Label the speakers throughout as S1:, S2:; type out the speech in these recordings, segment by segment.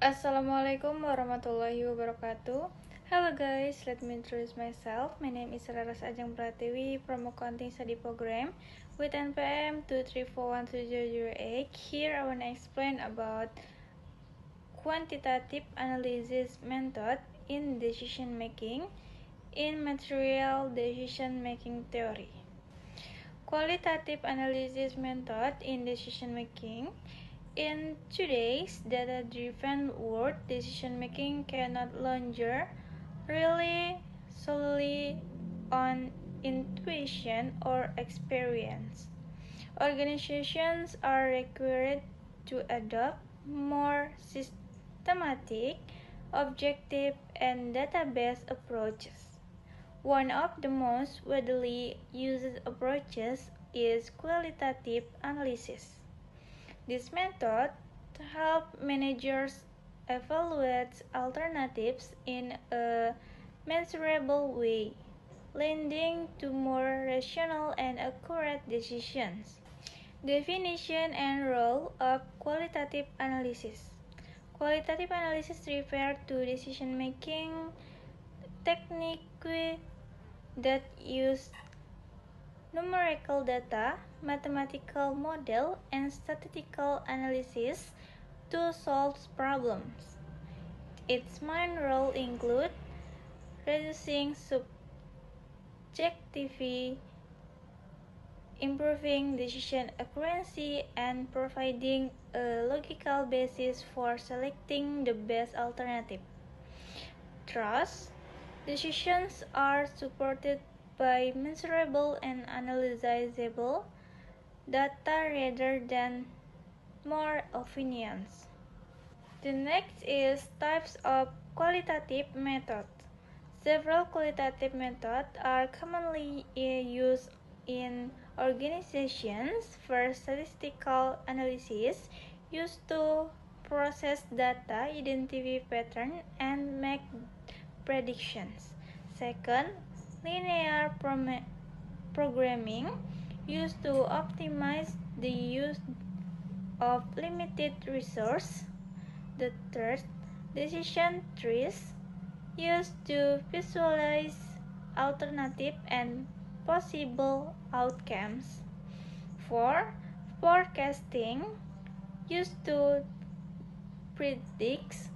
S1: Assalamualaikum warahmatullahi wabarakatuh. Hello guys, let me introduce myself. My name is Raras Ajeng Pratiwi from Accounting Study Program with NPM 2341208. Here I want to explain about quantitative analysis method in decision making in material decision making theory. Qualitative analysis method in decision making. In today's data-driven world, decision-making cannot longer rely solely on intuition or experience. Organizations are required to adopt more systematic, objective, and data-based approaches. One of the most widely used approaches is qualitative analysis. This method helps managers evaluate alternatives in a measurable way, leading to more rational and accurate decisions. Definition and role of qualitative analysis. Qualitative analysis refers to decision-making techniques that use numerical data, mathematical model, and statistical analysis to solve problems. Its main role include reducing subjectivity, improving decision accuracy, and providing a logical basis for selecting the best alternative. Thus, decisions are supported by measurable and analyzable data rather than more opinions. The next is types of qualitative methods. Several qualitative methods are commonly used in organizations. First, statistical analysis used to process data, identify patterns, and make predictions. Second, linear programming used to optimize the use of limited resources. The third, decision trees used to visualize alternative and possible outcomes. 4. Forecasting used to predict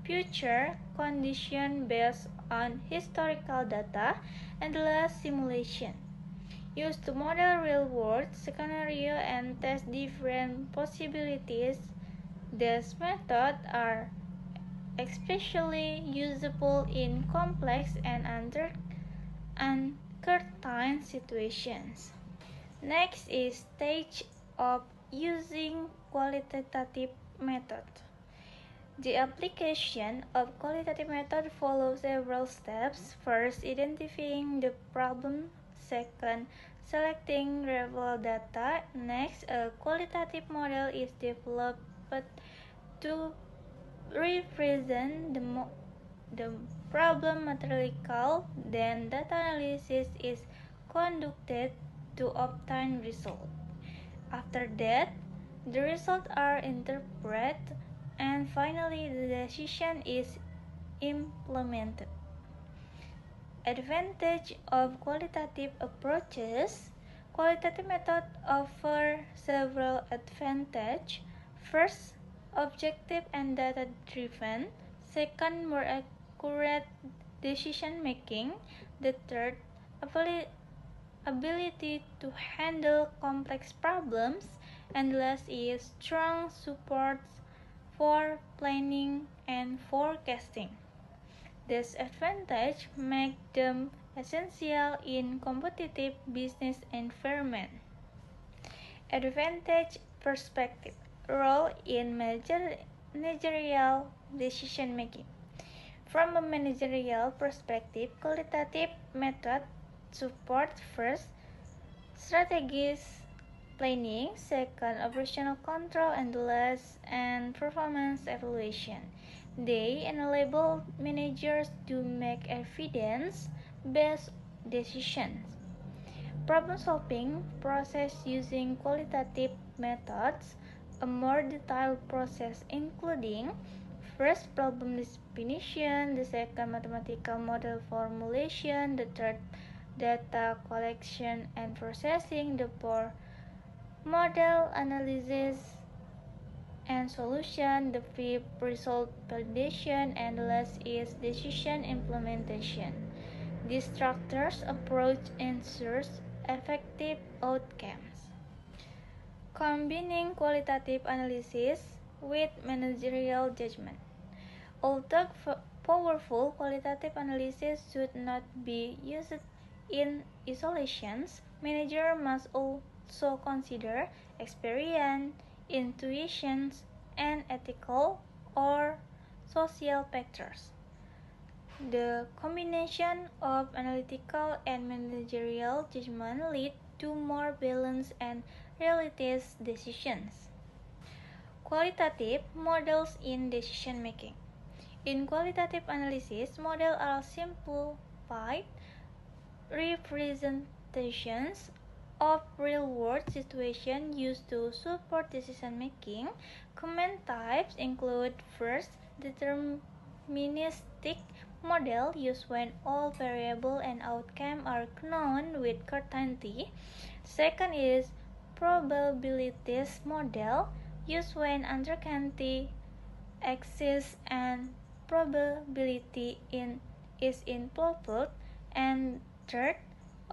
S1: future conditions based on historical data. And the last, simulation used to model real-world scenarios and test different possibilities. These methods are especially useful in complex and uncertain situations. Next is stage of using qualitative method. The application of qualitative method follows several steps. First, identifying the problem. Second, selecting relevant data. Next, a qualitative model is developed to represent the problem mathematical. Then data analysis is conducted to obtain result. After that, the results are interpreted, and finally the decision is implemented. Advantage of qualitative approaches. Qualitative methods offer several advantages. First, objective and data-driven. Second, more accurate decision making. The third, ability to handle complex problems. And last is strong support for planning and forecasting. This advantage make them essential in competitive business environment. Advantage perspective. Role in managerial decision making. From a managerial perspective, qualitative method support first strategies planning, second operational control, and last and performance evaluation. They enable managers to make evidence-based decisions. Problem-solving process using qualitative methods. a more detailed process including first problem definition, the second mathematical model formulation, the third data collection and processing, the fourth model analysis and solution, the fifth result validation, and the last is decision implementation. This structured approach ensures effective outcomes. Combining qualitative analysis with managerial judgment. Although powerful, qualitative analysis should not be used in isolation. Managers must also consider experience, intuitions, and ethical or social factors. The combination of analytical and managerial judgment lead to more balanced and realistic decisions. Qualitative models in decision making. In qualitative analysis, models are simplified representations of real-world situations used to support decision making. Common types include first, deterministic model used when all variables and outcomes are known with certainty. Second is probabilities model used when uncertainty exists and probability is involved. And third,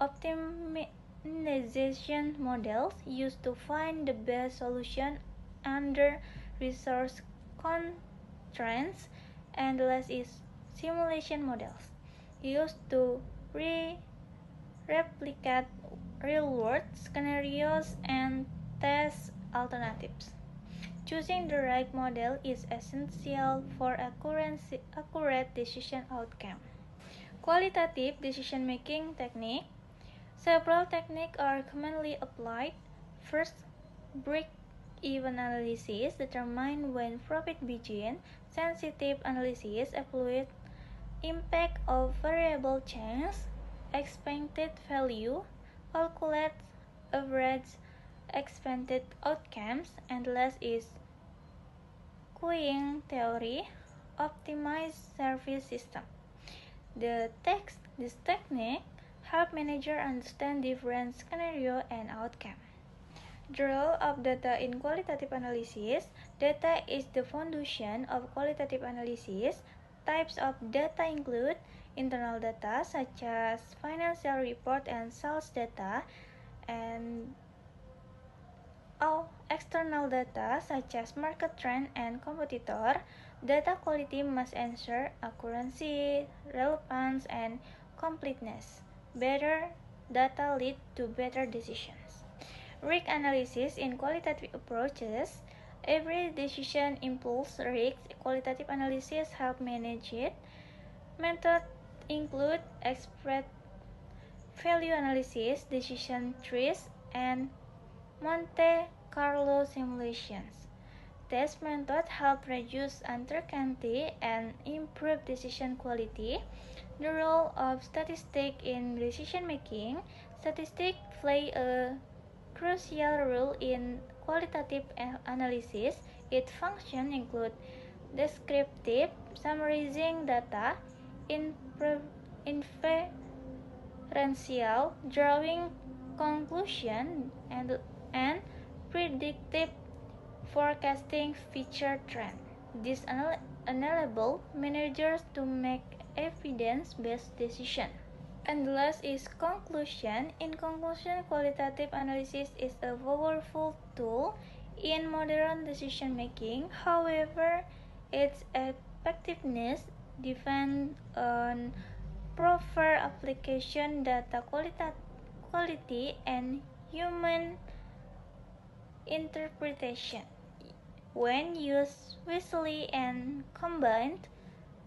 S1: optimization models used to find the best solution under resource constraints. And the last is simulation models used to replicate real-world scenarios and test alternatives. Choosing the right model is essential for accurate decision outcome. Qualitative decision-making technique. Several techniques are commonly applied. First, break-even analysis determines when profit begins. Sensitive analysis evaluates impact of variable change. Expected value calculates average expected outcomes. And last is queuing theory optimized service system. This technique helps managers understand different scenarios and outcomes. The role of data in qualitative analysis. Data is the foundation of qualitative analysis. Types of data include internal data such as financial report and sales data, and external data such as market trend and competitor. Data quality must ensure accuracy, relevance, and completeness. Better data lead to better decisions. Risk analysis in qualitative approaches. Every decision involves risk. Qualitative analysis help manage it. Methods include expert value analysis, decision trees, and Monte Carlo simulations. These methods help reduce uncertainty and improve decision quality. The role of statistics in decision making. Statistics play a crucial role in qualitative analysis. Its functions include descriptive, summarizing data, inferential, drawing conclusions, and predictive forecasting future trends. This enables managers to make evidence-based decisions. And the last is conclusion. In conclusion, qualitative analysis is a powerful tool in modern decision making. However, its effectiveness depends on proper application, data quality, and human interpretation. When used wisely and combined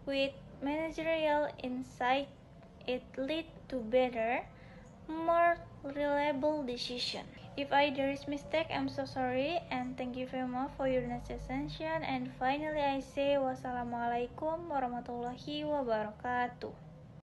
S1: with managerial insight, it leads to better, more reliable decisions. If there is mistake, I'm so sorry, and thank you very much for your nice attention. And finally, I say wassalamualaikum warahmatullahi wabarakatuh.